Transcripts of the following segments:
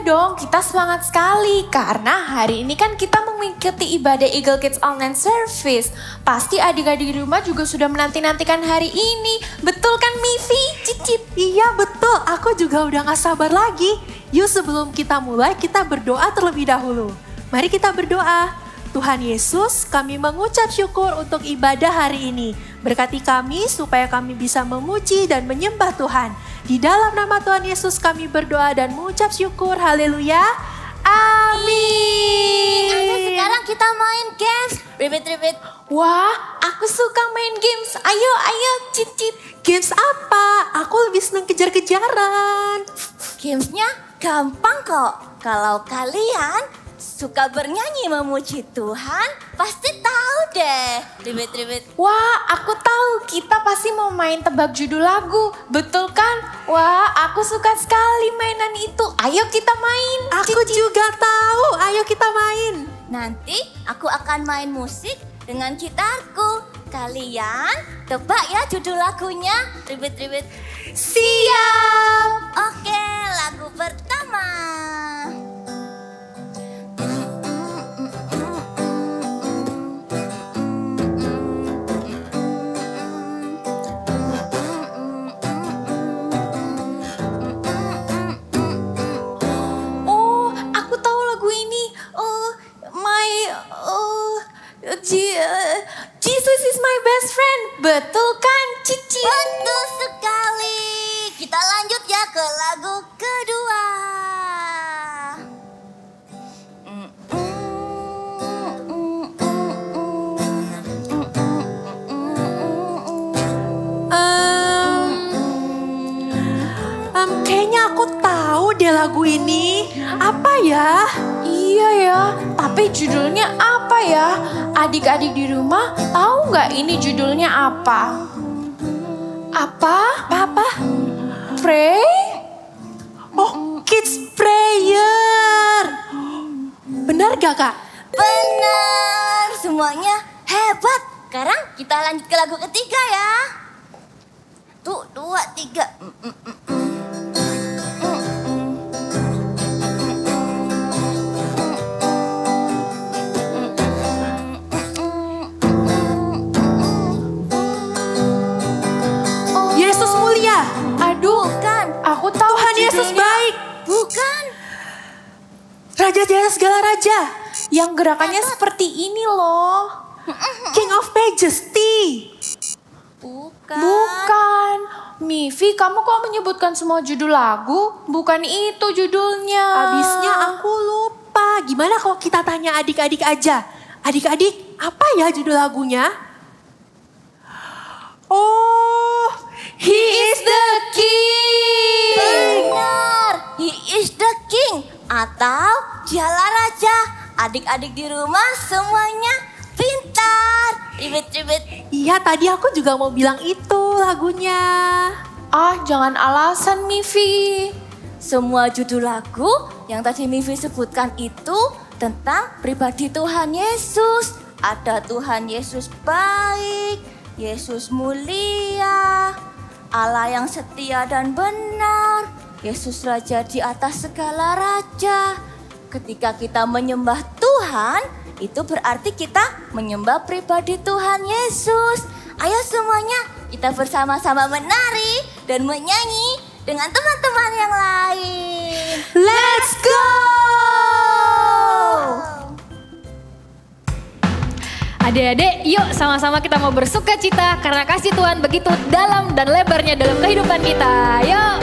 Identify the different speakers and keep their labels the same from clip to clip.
Speaker 1: dong, kita semangat sekali karena hari ini kan kita mengikuti ibadah Eagle Kids Online Service. Pasti adik-adik di rumah juga sudah menanti-nantikan hari ini. Betul kan Mifi, Cicit?
Speaker 2: Iya betul, aku juga udah gak sabar lagi. Yuk sebelum kita mulai, kita berdoa terlebih dahulu. Mari kita berdoa. Tuhan Yesus, kami mengucap syukur untuk ibadah hari ini. Berkati kami supaya kami bisa memuji dan menyembah Tuhan. Di dalam nama Tuhan Yesus kami berdoa dan mengucap syukur. Haleluya. Amin.
Speaker 3: Ayo sekarang kita main games. Ribet-ribet.
Speaker 1: Wah, aku suka main games. Ayo, Cicit.
Speaker 2: Games apa? Aku lebih senang kejar-kejaran.
Speaker 3: Gamesnya gampang kok. Kalau kalian suka bernyanyi memuji Tuhan, pasti tahu deh. Ribet-ribet.
Speaker 1: Wah, aku tahu kita pasti mau main tebak judul lagu. Betul kan? Wah, aku suka sekali mainan itu. Ayo kita main.
Speaker 2: Aku juga tahu, ayo kita main.
Speaker 3: Nanti aku akan main musik dengan gitarku. Kalian tebak ya judul lagunya. Ribet-ribet.
Speaker 1: Siap.
Speaker 3: Oke, lagu pertama.
Speaker 1: Jesus is my best friend. Betul kan, Cici?
Speaker 3: Betul sekali. Kita lanjut ya ke lagu kedua.
Speaker 2: Kayaknya aku tahu deh lagu ini. Apa ya?
Speaker 1: Iya ya, tapi judulnya apa ya? Adik-adik di rumah tahu nggak ini judulnya apa? Apa? Pray?
Speaker 2: Oh, Kids Prayer. Benar gak Kak?
Speaker 3: Benar, semuanya hebat. Sekarang kita lanjut ke lagu ketiga ya. 1, 2, 3.
Speaker 2: Yesus mulia.
Speaker 1: Aduh,
Speaker 3: Bukan.
Speaker 1: aku tahu
Speaker 2: Tuhan Yesus
Speaker 1: judulnya.
Speaker 2: baik.
Speaker 3: Bukan.
Speaker 2: Raja Jaya segala raja.
Speaker 1: Yang gerakannya seperti ini loh.
Speaker 2: King of Majesty.
Speaker 1: Bukan. Mifi, kamu kok menyebutkan semua judul lagu? Bukan itu judulnya.
Speaker 2: Habisnya aku lupa. Gimana kalau kita tanya adik-adik aja? Adik-adik, apa ya judul lagunya? Oh, He is the King.
Speaker 3: Benar, He is the King atau Dialah Raja. Adik-adik di rumah semuanya pintar. Ribet-ribet.
Speaker 2: Iya, tadi aku juga mau bilang itu lagunya.
Speaker 1: Ah, jangan alasan Mifi.
Speaker 3: Semua judul lagu yang tadi Mifi sebutkan itu tentang pribadi Tuhan Yesus. Ada Tuhan Yesus baik, Yesus mulia, Allah yang setia dan benar, Yesus Raja di atas segala raja. Ketika kita menyembah Tuhan, itu berarti kita menyembah pribadi Tuhan Yesus. Ayo semuanya kita bersama-sama menari dan menyanyi dengan teman-teman yang lain.
Speaker 2: Let's go!
Speaker 4: Adik-adik, yuk sama-sama kita mau bersuka cita karena kasih Tuhan begitu dalam dan lebarnya dalam kehidupan kita. Yuk!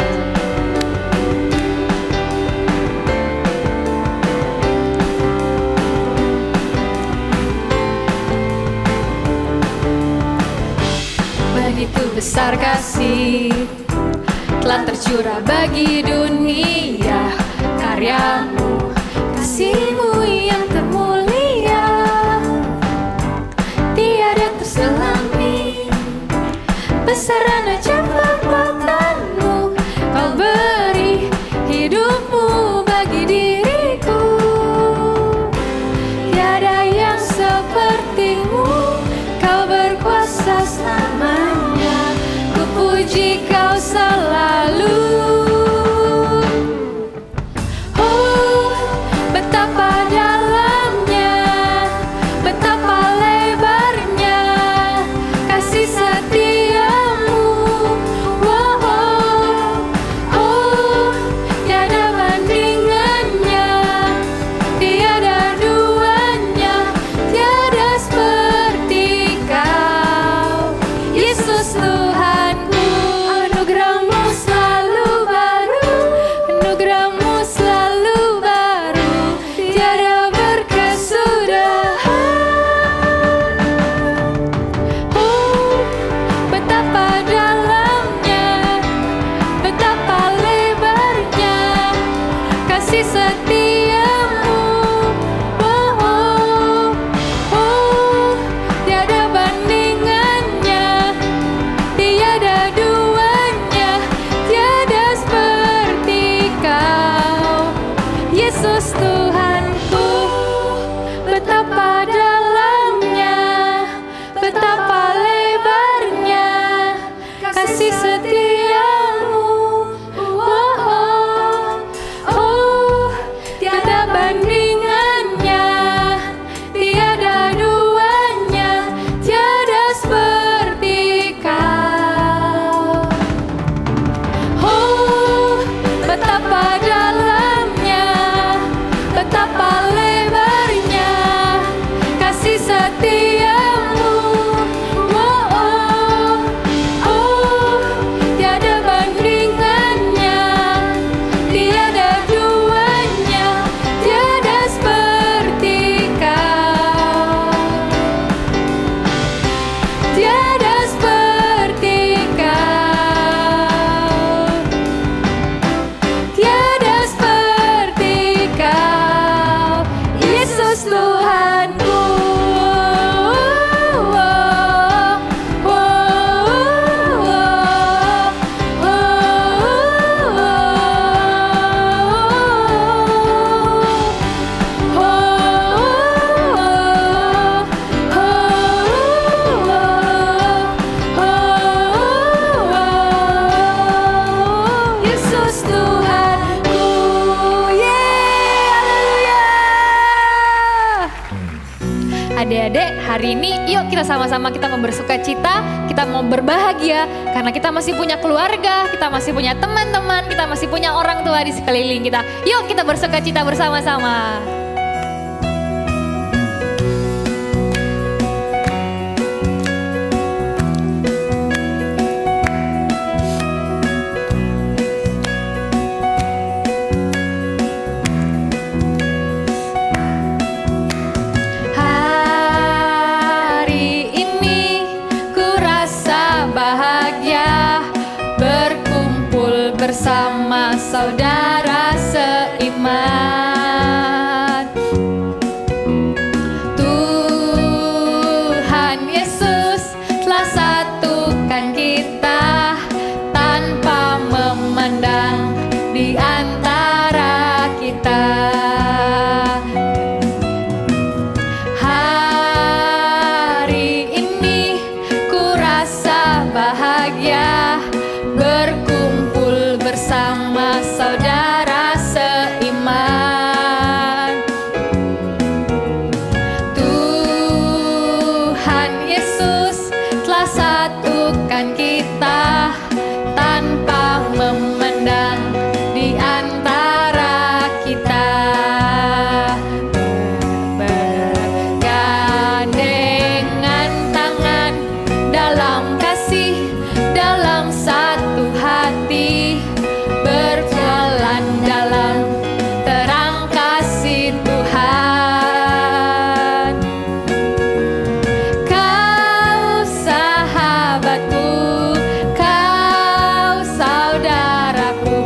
Speaker 4: Begitu besar kasih telah tercurah bagi dunia, karyamu, kasihmu yang termulia, tiada terselami, besaran ajaib perbuatanmu, kau beri hidupmu bagi diriku, tiada yang sepertimu, kau berkuasa selamanya, ku puji kau selalu. Oh, hari ini, yuk kita sama-sama kita mau bersuka cita, kita mau berbahagia karena kita masih punya keluarga, kita masih punya teman-teman, kita masih punya orang tua di sekeliling kita. Yuk kita bersuka cita bersama-sama. Bersama saudara seiman, Tuhan Yesus telah satukan kita tanpa memandang di antara kita. Hari ini ku rasa bahagia bersama saudara seiman. Tuhan Yesus telah satukan kita tanpa memandang di antara kita. Bergandengan tangan dalam kasih, dalam satu hati, berjalan dalam terang kasih Tuhan. Kau sahabatku, kau saudaraku,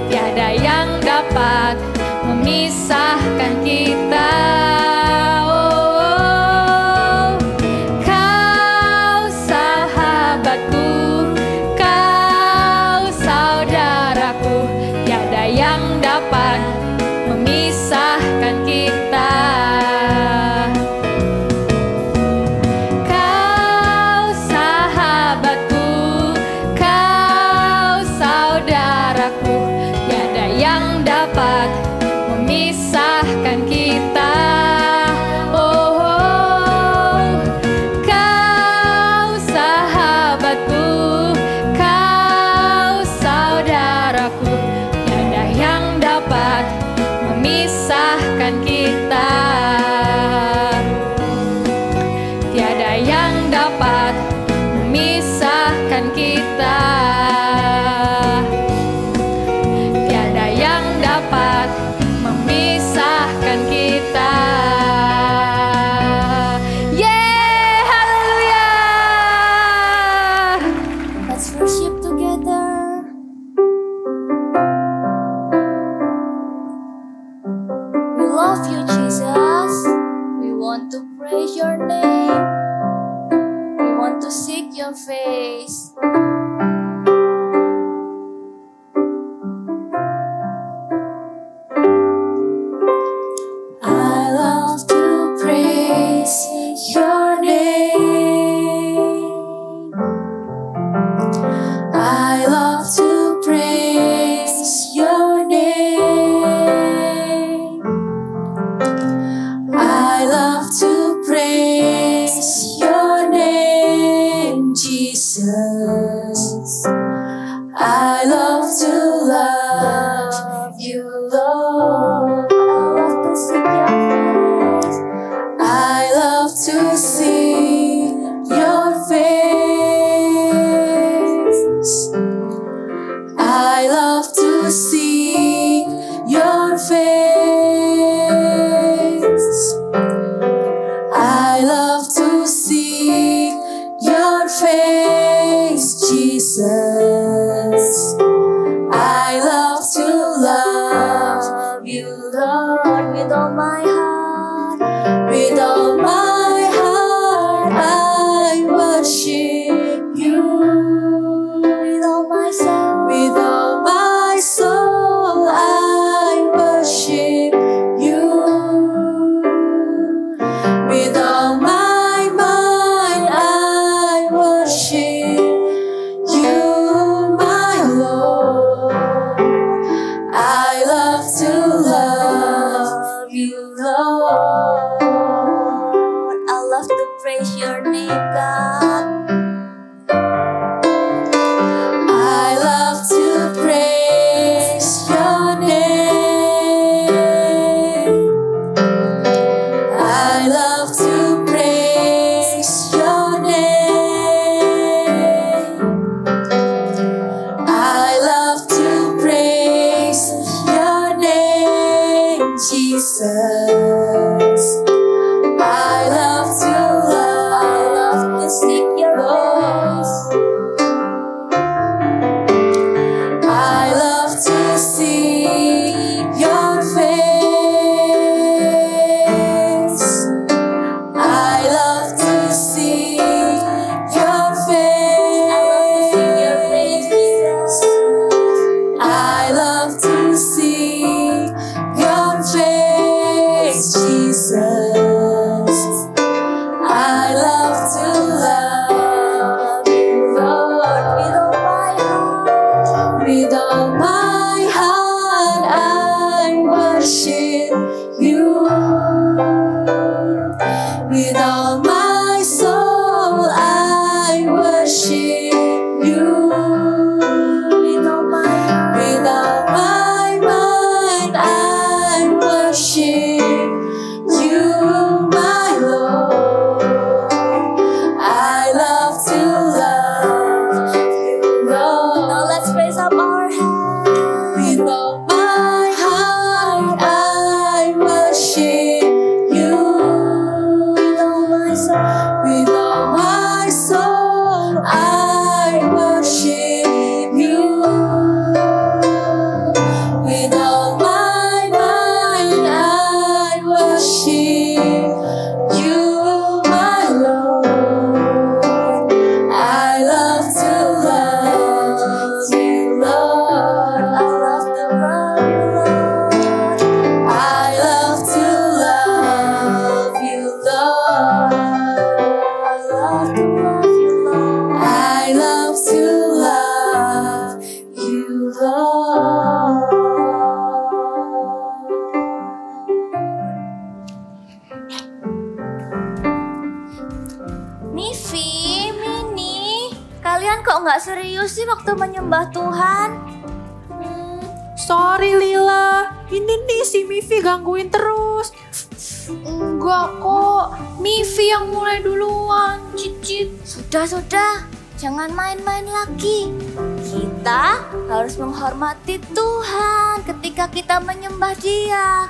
Speaker 4: tiada yang dapat memisahkan kita. Oh, kau sahabatku, kau saudaraku, tiada yang dapat memisahkan kita. Kau sahabatku, kau saudaraku, tiada yang dapat memisahkan kita. Oh, kau sahabatku, kau saudaraku, tiada yang dapat memisahkan kita. Tiada yang dapat memisahkan kita. Tiada yang dapat memisahkan kita. Yeay, haleluya.
Speaker 3: Let's worship together. We love you, Jesus. We want to praise your name. We want to seek your face. I love to praise your name. I love to praise your name. I love to praise your name, Jesus. I love to love you, Lord. I love to see your face. I love to see your face. I love to see your face, Jesus. I love to Jesus. I love to seek your voice. I love to see your face. I love to see your face. I love to see your face, Jesus. I love to love you, Lord, with all my heart. With all my heart, I worship you. With all my soul, I worship you. With all my mind, I worship you, my Lord. I love to love you, Lord. Now let's raise up our hands. With all my heart, I worship you. With all my soul, I worship you. With all my mind, I worship you, my Lord. I love to love you, Lord. I love to love you, Lord. I love to love you, Lord. I love to love you, Lord. I love to love you, Lord. Mifi, Mini, kalian kok nggak serius sih waktu menyembah Tuhan?
Speaker 2: Sorry Lila, ini nih si Mifi gangguin terus.
Speaker 1: Enggak kok, Mifi yang mulai duluan, Cicit.
Speaker 3: Sudah, jangan main-main lagi. Kita harus menghormati Tuhan ketika kita menyembah Dia.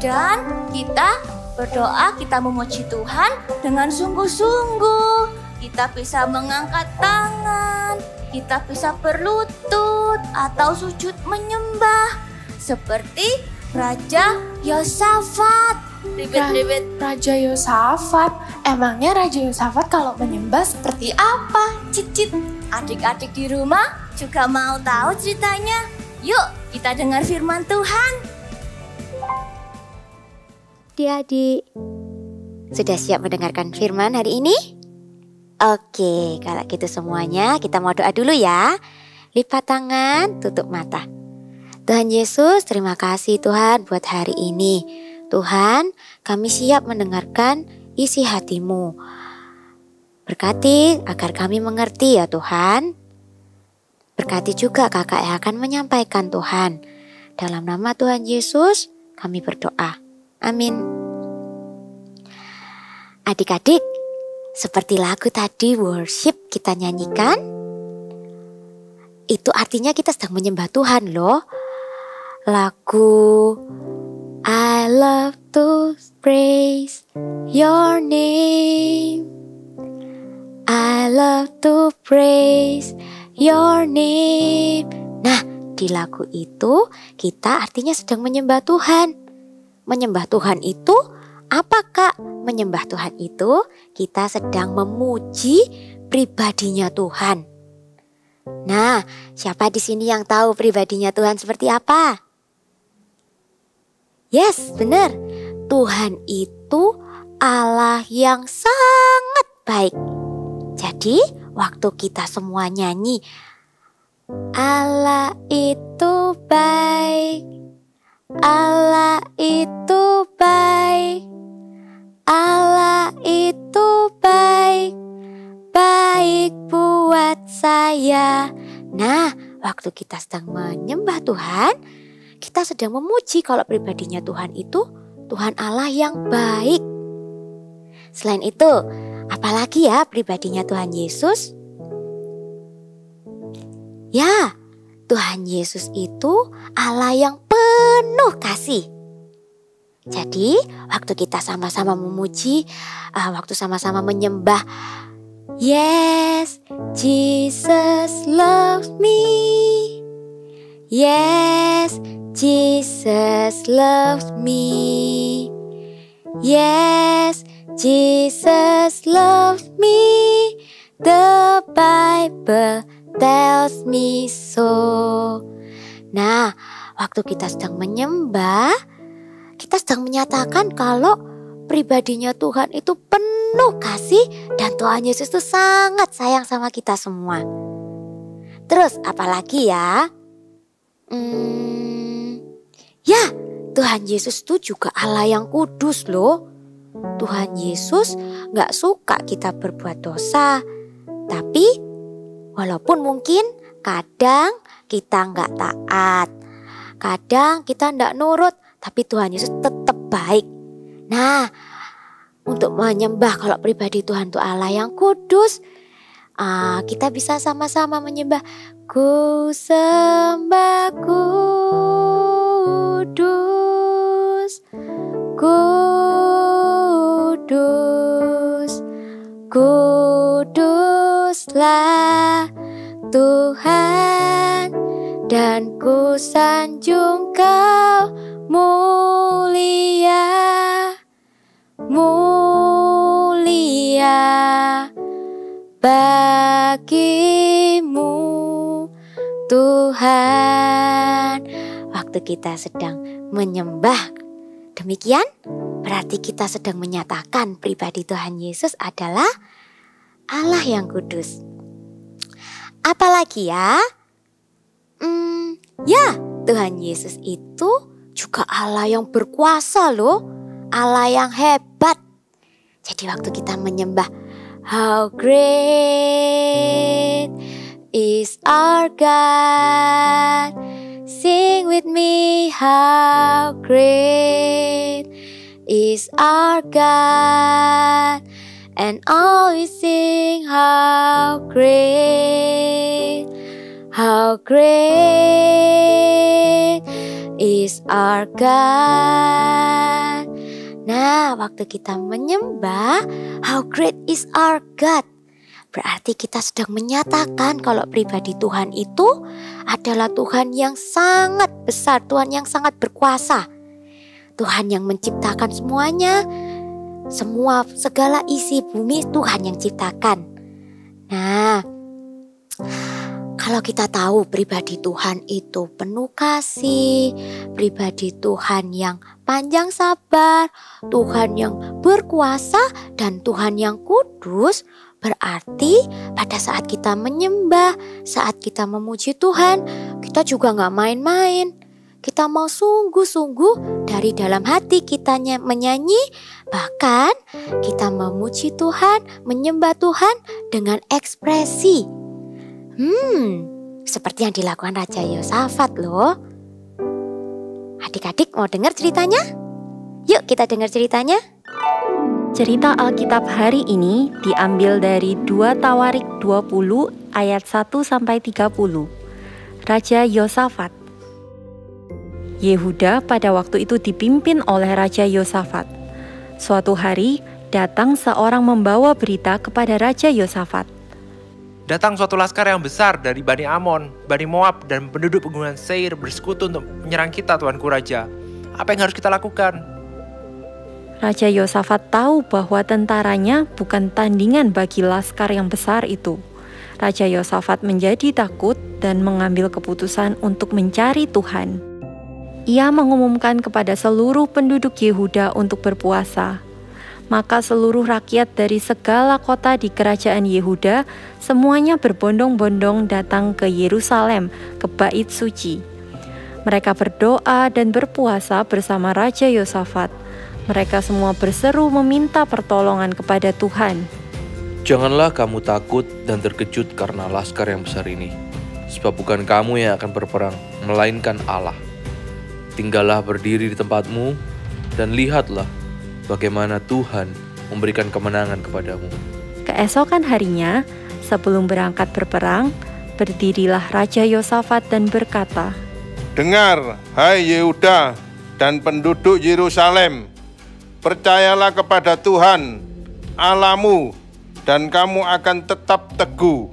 Speaker 3: Dan kita berdoa, kita memuji Tuhan dengan sungguh-sungguh. Kita bisa mengangkat tangan, kita bisa berlutut atau sujud menyembah seperti Raja Yosafat. Ribet-ribet.
Speaker 1: Raja Yosafat, emangnya Raja Yosafat kalau menyembah seperti apa, Cicit?
Speaker 3: Adik-adik di rumah juga mau tahu ceritanya? Yuk kita dengar firman Tuhan.
Speaker 5: Adik-adik, sudah siap mendengarkan firman hari ini? Oke, kalau gitu semuanya kita mau doa dulu ya. Lipat tangan, tutup mata. Tuhan Yesus, terima kasih Tuhan buat hari ini. Tuhan, kami siap mendengarkan isi hati-Mu. Berkati agar kami mengerti ya Tuhan. Berkati juga kakak yang akan menyampaikan Tuhan. Dalam nama Tuhan Yesus, kami berdoa. Amin. Adik-adik, seperti lagu tadi worship kita nyanyikan, itu artinya kita sedang menyembah Tuhan loh. Lagu I love to praise your name, I love to praise your name. Nah, di lagu itu kita artinya sedang menyembah Tuhan. Menyembah Tuhan itu apa Kak? Menyembah Tuhan itu kita sedang memuji pribadinya Tuhan. Nah, siapa di sini yang tahu pribadinya Tuhan seperti apa? Yes, benar. Tuhan itu Allah yang sangat baik. Jadi, waktu kita semua nyanyi, Allah itu baik, Allah itu baik, Allah itu baik, baik buat saya. Nah, waktu kita sedang menyembah Tuhan, kita sedang memuji kalau pribadinya Tuhan itu Tuhan Allah yang baik. Selain itu, apalagi ya pribadinya Tuhan Yesus? Ya, Tuhan Yesus itu Allah yang penuh kasih. Jadi waktu kita sama-sama memuji, waktu sama-sama menyembah, yes, Jesus loves me. Yes, Jesus loves me. Yes, Jesus loves me. The Bible tells me so. Nah, waktu kita sedang menyembah, kita sedang menyatakan kalau pribadinya Tuhan itu penuh kasih dan Tuhan Yesus itu sangat sayang sama kita semua. Terus apalagi ya? Ya, Tuhan Yesus itu juga Allah yang kudus loh. Tuhan Yesus gak suka kita berbuat dosa. Tapi walaupun mungkin kadang kita gak taat, kadang kita gak nurut, tapi Tuhan Yesus tetap baik. Nah, untuk menyembah kalau pribadi Tuhan itu Allah yang kudus, kita bisa sama-sama menyembah. Ku sembah kudus, kudus, kuduslah Tuhan, dan ku sanjung Kau mulia, mulia bagimu Tuhan. Waktu kita sedang menyembah demikian, berarti kita sedang menyatakan pribadi Tuhan Yesus adalah Allah yang kudus. Apalagi ya? Ya, Tuhan Yesus itu juga Allah yang berkuasa loh, Allah yang hebat. Jadi waktu kita menyembah, how great is our God. Sing with me, how great is our God. And all we sing, how great is our God. Nah, waktu kita menyembah, how great is our God, berarti kita sedang menyatakan kalau pribadi Tuhan itu adalah Tuhan yang sangat besar, Tuhan yang sangat berkuasa, Tuhan yang menciptakan semuanya, segala isi bumi Tuhan yang ciptakan. Nah, kalau kita tahu pribadi Tuhan itu penuh kasih, pribadi Tuhan yang panjang sabar, Tuhan yang berkuasa, dan Tuhan yang kudus, berarti pada saat kita menyembah, saat kita memuji Tuhan, kita juga gak main-main. Kita mau sungguh-sungguh dari dalam hati kita menyanyi, bahkan kita memuji Tuhan, menyembah Tuhan dengan ekspresi. Seperti yang dilakukan Raja Yosafat loh. Adik-adik mau dengar ceritanya? Yuk kita dengar ceritanya.
Speaker 6: Cerita Alkitab hari ini diambil dari 2 Tawarik 20 ayat 1-30. Raja Yosafat. Yehuda pada waktu itu dipimpin oleh Raja Yosafat. Suatu hari datang seorang membawa berita kepada Raja Yosafat.
Speaker 7: Datang suatu laskar yang besar dari Bani Amon, Bani Moab, dan penduduk pegunungan Seir bersekutu untuk menyerang kita, Tuanku Raja. Apa yang harus kita lakukan?
Speaker 6: Raja Yosafat tahu bahwa tentaranya bukan tandingan bagi laskar yang besar itu. Raja Yosafat menjadi takut dan mengambil keputusan untuk mencari Tuhan. Ia mengumumkan kepada seluruh penduduk Yehuda untuk berpuasa. Maka seluruh rakyat dari segala kota di kerajaan Yehuda semuanya berbondong-bondong datang ke Yerusalem, ke Bait Suci. Mereka berdoa dan berpuasa bersama Raja Yosafat. Mereka semua berseru meminta pertolongan kepada Tuhan.
Speaker 8: Janganlah kamu takut dan terkejut karena laskar yang besar ini, sebab bukan kamu yang akan berperang, melainkan Allah. Tinggallah berdiri di tempatmu dan lihatlah bagaimana Tuhan memberikan kemenangan kepadamu.
Speaker 6: Keesokan harinya, sebelum berangkat berperang, berdirilah Raja Yosafat dan berkata,
Speaker 9: Dengar, hai Yehuda, dan penduduk Yerusalem, percayalah kepada Tuhan Allahmu dan kamu akan tetap teguh.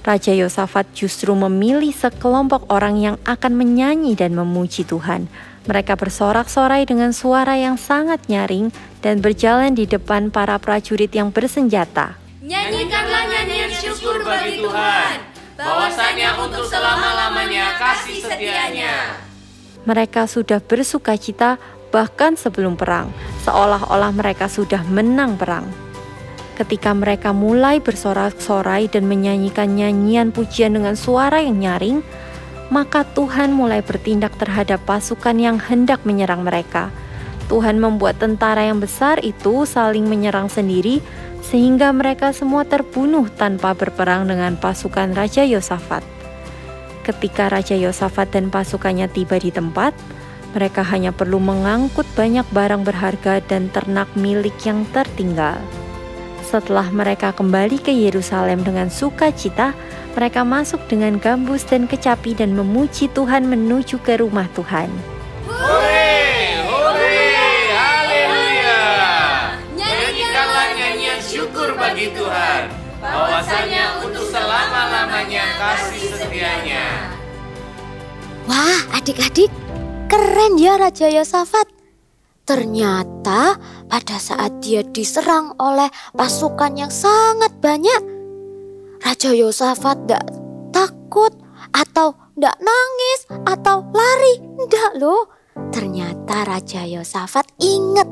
Speaker 6: Raja Yosafat justru memilih sekelompok orang yang akan menyanyi dan memuji Tuhan. Mereka bersorak-sorai dengan suara yang sangat nyaring dan berjalan di depan para prajurit yang bersenjata.
Speaker 10: Nyanyikanlah nyanyian syukur bagi Tuhan, bahwasanya untuk selama-lamanya kasih setianya.
Speaker 6: Mereka sudah bersukacita bahkan sebelum perang, seolah-olah mereka sudah menang perang. Ketika mereka mulai bersorak-sorai dan menyanyikan nyanyian pujian dengan suara yang nyaring, maka Tuhan mulai bertindak terhadap pasukan yang hendak menyerang mereka. Tuhan membuat tentara yang besar itu saling menyerang sendiri, sehingga mereka semua terbunuh tanpa berperang dengan pasukan Raja Yosafat. Ketika Raja Yosafat dan pasukannya tiba di tempat, mereka hanya perlu mengangkut banyak barang berharga dan ternak milik yang tertinggal. Setelah mereka kembali ke Yerusalem dengan sukacita, mereka masuk dengan gambus dan kecapi dan memuji Tuhan menuju ke rumah Tuhan.
Speaker 10: Hore, hore, haleluya. Nyanyikanlah nyanyian syukur bagi Tuhan, bahwasanya untuk selama-lamanya kasih setianya.
Speaker 5: Wah, adik-adik, keren ya Raja Yosafat. Ternyata pada saat dia diserang oleh pasukan yang sangat banyak, Raja Yosafat tidak takut atau tidak nangis atau lari. Tidak loh. Ternyata Raja Yosafat ingat,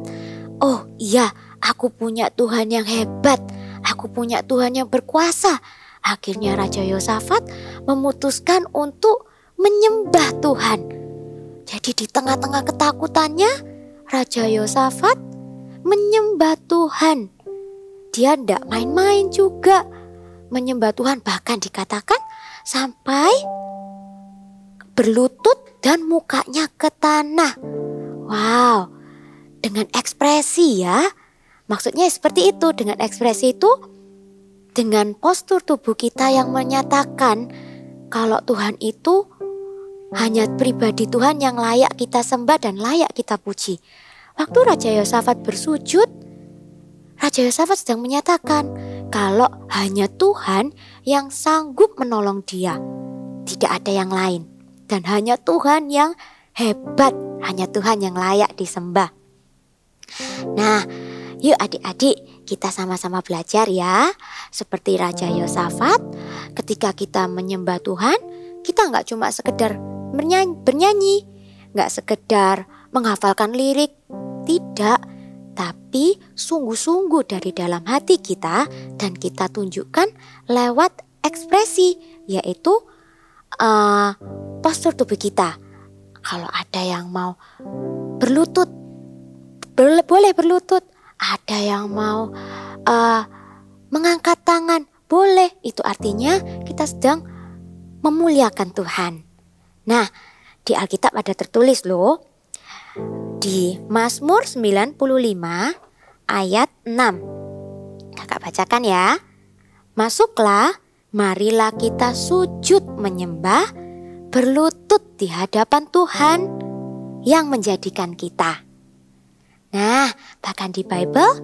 Speaker 5: oh iya, aku punya Tuhan yang hebat. Aku punya Tuhan yang berkuasa. Akhirnya Raja Yosafat memutuskan untuk menyembah Tuhan. Jadi di tengah-tengah ketakutannya, Raja Yosafat menyembah Tuhan. Dia tidak main-main juga menyembah Tuhan, bahkan dikatakan sampai berlutut dan mukanya ke tanah. Wow, dengan ekspresi ya. Maksudnya seperti itu, dengan ekspresi itu, dengan postur tubuh kita yang menyatakan kalau Tuhan itu hanya pribadi Tuhan yang layak kita sembah dan layak kita puji. Waktu Raja Yosafat bersujud, Raja Yosafat sedang menyatakan kalau hanya Tuhan yang sanggup menolong dia. Tidak ada yang lain. Dan hanya Tuhan yang hebat, hanya Tuhan yang layak disembah. Nah, yuk adik-adik, kita sama-sama belajar ya. Seperti Raja Yosafat, ketika kita menyembah Tuhan, kita nggak cuma sekedar bernyanyi, nggak sekedar menghafalkan lirik, tidak, tapi sungguh-sungguh dari dalam hati kita dan kita tunjukkan lewat ekspresi, yaitu postur tubuh kita. Kalau ada yang mau berlutut, boleh berlutut. Ada yang mau mengangkat tangan, boleh. Itu artinya kita sedang memuliakan Tuhan. Nah, di Alkitab ada tertulis loh. Di Mazmur 95 ayat 6. Kakak bacakan ya. Masuklah, marilah kita sujud menyembah, berlutut di hadapan Tuhan yang menjadikan kita. Nah, bahkan di Bible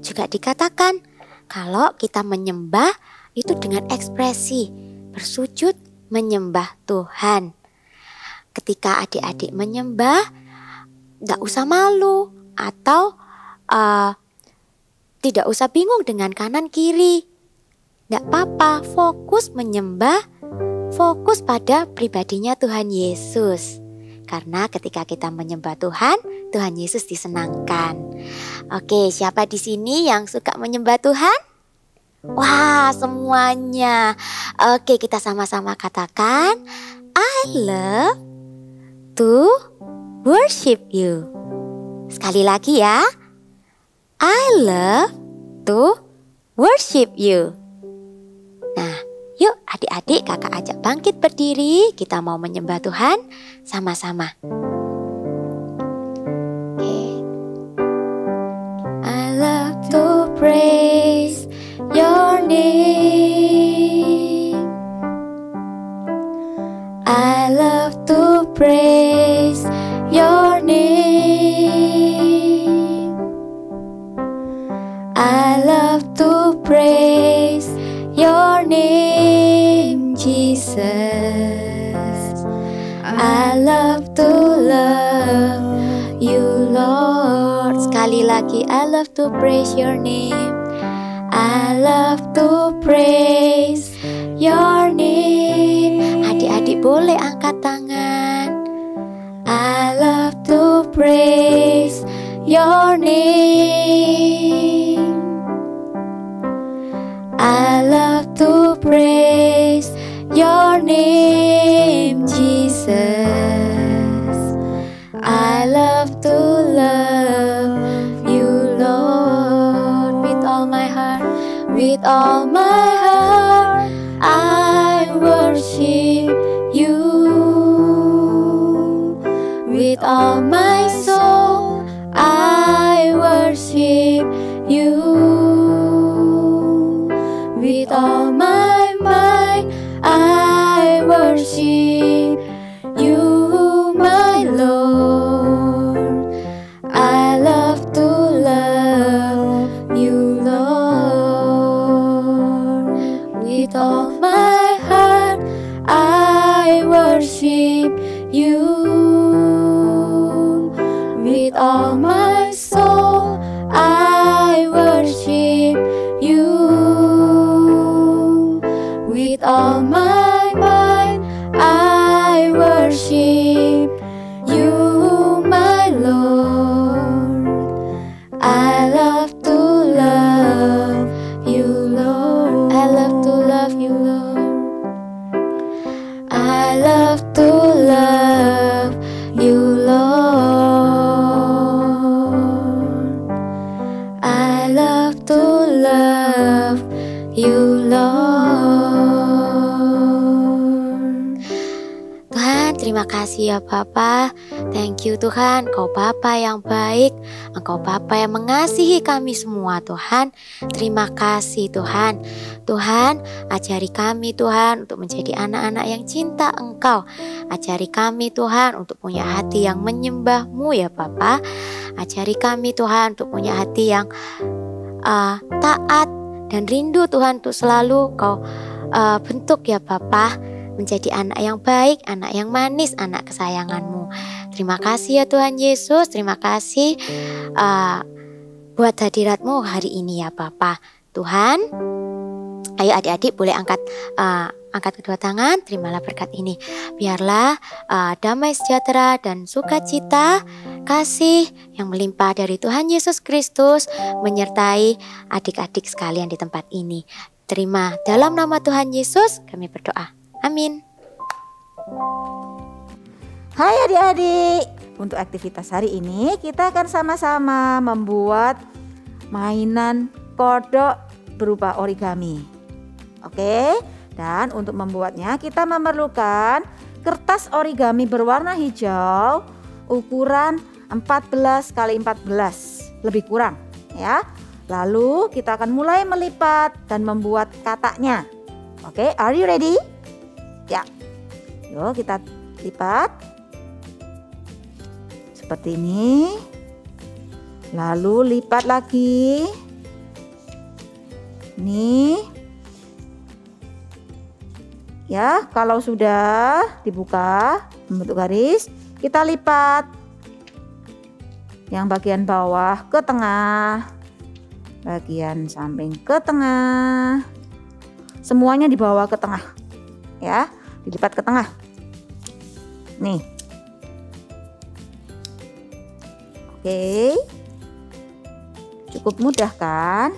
Speaker 5: juga dikatakan kalau kita menyembah itu dengan ekspresi bersujud menyembah Tuhan. Ketika adik-adik menyembah, tidak usah malu atau tidak usah bingung dengan kanan kiri. Tidak apa-apa, fokus menyembah, fokus pada pribadinya Tuhan Yesus. Karena ketika kita menyembah Tuhan, Tuhan Yesus disenangkan. Oke, siapa di sini yang suka menyembah Tuhan? Wah, semuanya. Oke, kita sama-sama katakan, I love to worship you. Sekali lagi ya. I love to worship you. Nah, yuk adik-adik kakak ajak bangkit berdiri. Kita mau menyembah Tuhan sama-sama. Okay. I love to praise your name. I love to praise your name. love to love you, Lord. Sekali lagi, I love to praise your name. I love to praise your name. Adik-adik boleh angkat tangan. I love to praise your name. I love to praise your name, Jesus. I love to love you, Lord, with all my heart, with all my heart. I worship you with all my soul. I worship you with all my mind. I worship you, my Lord. I love to love you, Lord, with all my heart. I worship you with all my soul. I worship you with all my mind. I worship you, my Lord. I love to love you, Lord. I love to love you, Lord. I love to love you, Lord. I love to love you, Lord. Tuhan, terima kasih ya Bapa. Thank you Tuhan, Engkau Bapa yang baik, Engkau Bapa yang mengasihi kami semua Tuhan. Terima kasih Tuhan. Tuhan, ajari kami Tuhan untuk menjadi anak-anak yang cinta Engkau. Ajari kami Tuhan untuk punya hati yang menyembah-Mu ya Bapa. Ajari kami Tuhan untuk punya hati yang taat dan rindu Tuhan untuk selalu Kau bentuk ya Bapa, menjadi anak yang baik, anak yang manis, anak kesayangan-Mu. Terima kasih ya Tuhan Yesus. Terima kasih buat hadirat-Mu hari ini ya Bapa. Tuhan, ayo adik-adik boleh angkat kedua tangan, terimalah berkat ini. Biarlah damai sejahtera dan sukacita, kasih yang melimpah dari Tuhan Yesus Kristus menyertai adik-adik sekalian di tempat ini. Terima dalam nama Tuhan Yesus kami berdoa. Amin.
Speaker 11: Hai adik-adik, untuk aktivitas hari ini kita akan sama-sama membuat mainan kodok berupa origami. Oke, dan untuk membuatnya kita memerlukan kertas origami berwarna hijau ukuran 14 x 14, lebih kurang ya. Lalu kita akan mulai melipat dan membuat kataknya. Oke, are you ready? Ya, yuk kita lipat seperti ini. Lalu lipat lagi. Nih. Ya, kalau sudah dibuka membentuk garis, kita lipat yang bagian bawah ke tengah, bagian samping ke tengah, semuanya dibawa ke tengah ya, dilipat ke tengah nih. Oke, cukup mudah kan?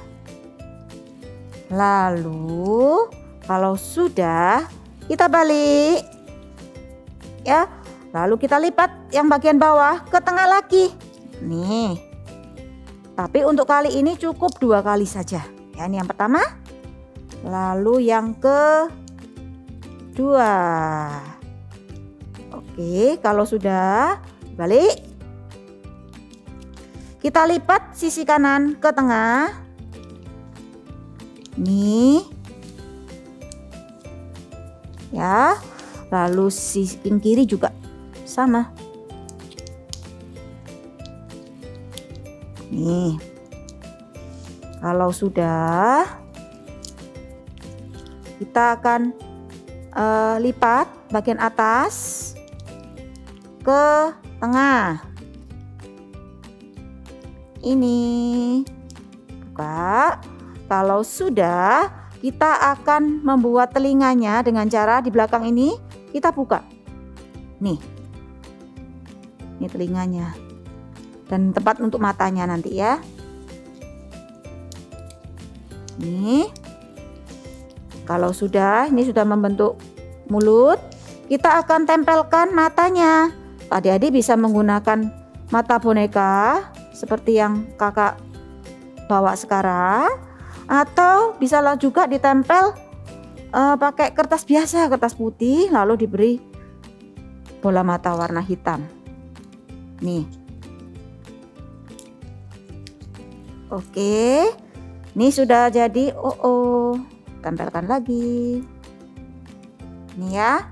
Speaker 11: Lalu kalau sudah, kita balik ya, lalu kita lipat yang bagian bawah ke tengah lagi nih. Tapi untuk kali ini cukup 2 kali saja ya. Ini yang pertama, lalu yang kedua. Oke, kalau sudah balik, kita lipat sisi kanan ke tengah nih ya, lalu sisi kiri juga sama nih. Kalau sudah, kita akan lipat bagian atas ke tengah. Ini buka. Kalau sudah, kita akan membuat telinganya dengan cara di belakang ini kita buka. Nih. Ini telinganya. Dan tempat untuk matanya nanti ya. Nih. Kalau sudah, ini sudah membentuk mulut, kita akan tempelkan matanya. Adik-adik bisa menggunakan mata boneka seperti yang kakak bawa sekarang, atau bisa juga ditempel pakai kertas biasa, kertas putih, lalu diberi bola mata warna hitam. Nih. Oke. Ini sudah jadi. Tempelkan lagi. Nih ya.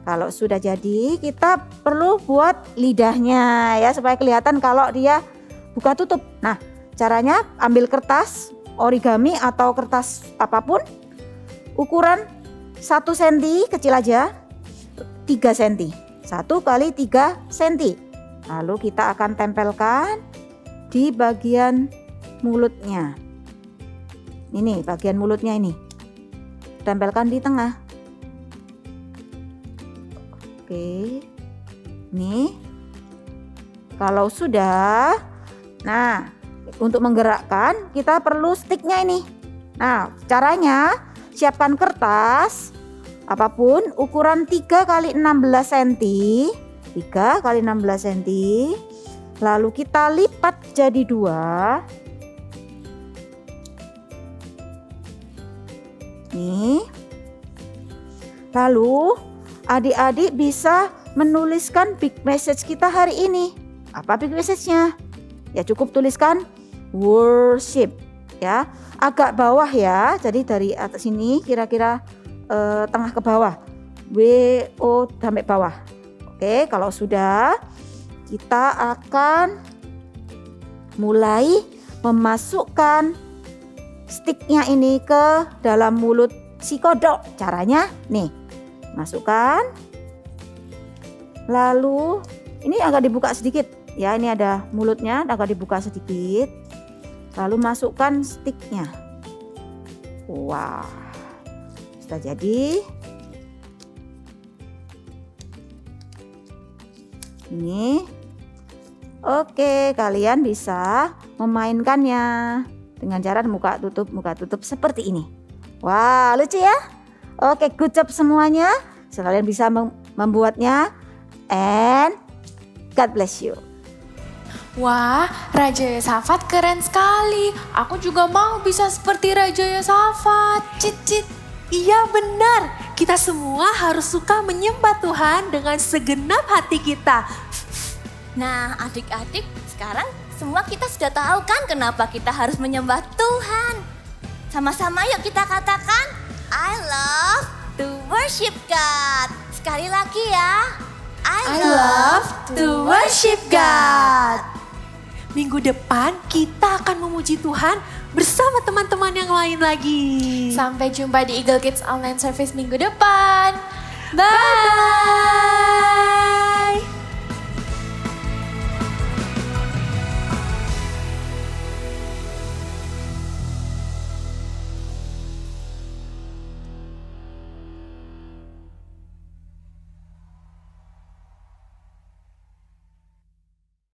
Speaker 11: Kalau sudah jadi, kita perlu buat lidahnya ya supaya kelihatan kalau dia buka tutup. Nah, caranya ambil kertas origami atau kertas apapun, ukuran 1 cm kecil aja, 3 cm. 1 kali 3 cm. Lalu kita akan tempelkan di bagian mulutnya. Ini bagian mulutnya ini. Tempelkan di tengah. Oke. Nih. Kalau sudah, nah, untuk menggerakkan kita perlu sticknya ini. Nah, caranya siapkan kertas apapun ukuran 3 kali 16 cm. 3 kali 16 cm. Lalu kita lipat jadi 2. Nih. Lalu adik-adik bisa menuliskan big message kita hari ini. Apa big message-nya? Ya cukup tuliskan worship ya. Agak bawah ya. Jadi dari atas sini kira-kira tengah ke bawah. W-O sampai bawah. Oke, kalau sudah kita akan mulai memasukkan sticknya ini ke dalam mulut si kodok. Caranya nih, masukkan. Lalu ini agak dibuka sedikit ya, ini ada mulutnya agak dibuka sedikit. Lalu masukkan sticknya. Wah, sudah jadi. Ini oke, kalian bisa memainkannya dengan cara buka tutup seperti ini. Wah, lucu ya. Oke, good job semuanya. Kalian bisa membuatnya. And God bless you.
Speaker 1: Wah, Raja Yosafat keren sekali. Aku juga mau bisa seperti Raja Yosafat. Cit.
Speaker 2: Iya benar, kita semua harus suka menyembah Tuhan dengan segenap hati kita.
Speaker 3: Nah, adik-adik, sekarang semua kita sudah tahu kan kenapa kita harus menyembah Tuhan. Sama-sama yuk kita katakan, I love to worship God. Sekali lagi ya. I love to worship God.
Speaker 2: Minggu depan kita akan memuji Tuhan bersama teman-teman yang lain lagi.
Speaker 1: Sampai jumpa di Eagle Kids Online Service minggu depan. Bye.